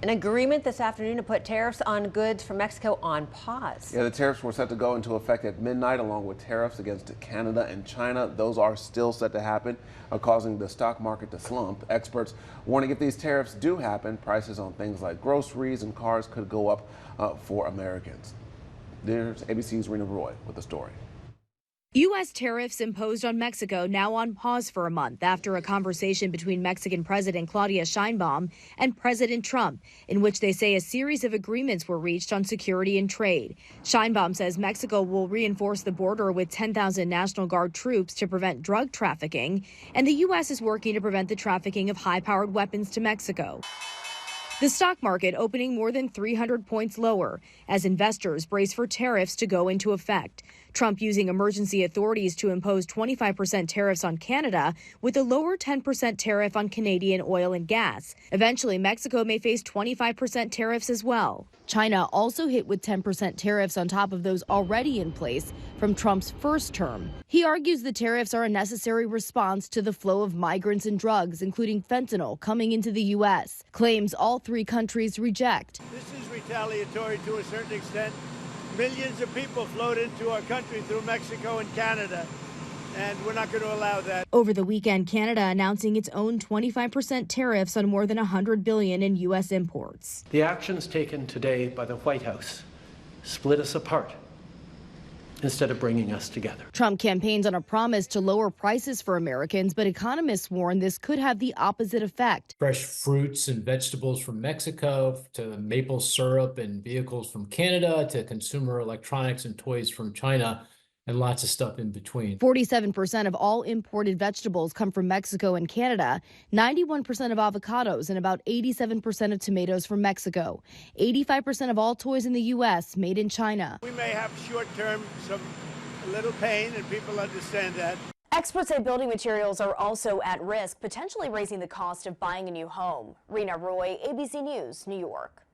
An agreement this afternoon to put tariffs on goods from Mexico on pause. Yeah, the tariffs were set to go into effect at midnight, along with tariffs against Canada and China. Those are still set to happen, causing the stock market to slump. Experts warning if these tariffs do happen, prices on things like groceries and cars could go up for Americans. There's ABC's Rena Roy with the story. U.S. tariffs imposed on Mexico now on pause for a month after a conversation between Mexican President Claudia Sheinbaum and President Trump, in which they say a series of agreements were reached on security and trade. Sheinbaum says Mexico will reinforce the border with 10,000 National Guard troops to prevent drug trafficking, and the U.S. is working to prevent the trafficking of high-powered weapons to Mexico. The stock market opening more than 300 points lower as investors brace for tariffs to go into effect. Trump using emergency authorities to impose 25% tariffs on Canada with a lower 10% tariff on Canadian oil and gas. Eventually, Mexico may face 25% tariffs as well. China also hit with 10% tariffs on top of those already in place from Trump's first term. He argues the tariffs are a necessary response to the flow of migrants and drugs, including fentanyl, coming into the U.S. Claims all three countries reject. This is retaliatory to a certain extent. Millions of people flowed into our country through Mexico and Canada, and we're not going to allow that. Over the weekend, Canada announcing its own 25% tariffs on more than $100 billion in U.S. imports. The actions taken today by the White House split us apart instead of bringing us together. Trump campaigns on a promise to lower prices for Americans, but economists warn this could have the opposite effect. Fresh fruits and vegetables from Mexico, to maple syrup and vehicles from Canada, to consumer electronics and toys from China, and lots of stuff in between. 47% of all imported vegetables come from Mexico and Canada, 91% of avocados, and about 87% of tomatoes from Mexico. 85% of all toys in the U.S. made in China. We may have short-term a little pain, and people understand that. Experts say building materials are also at risk, potentially raising the cost of buying a new home. Rena Roy, ABC News, New York.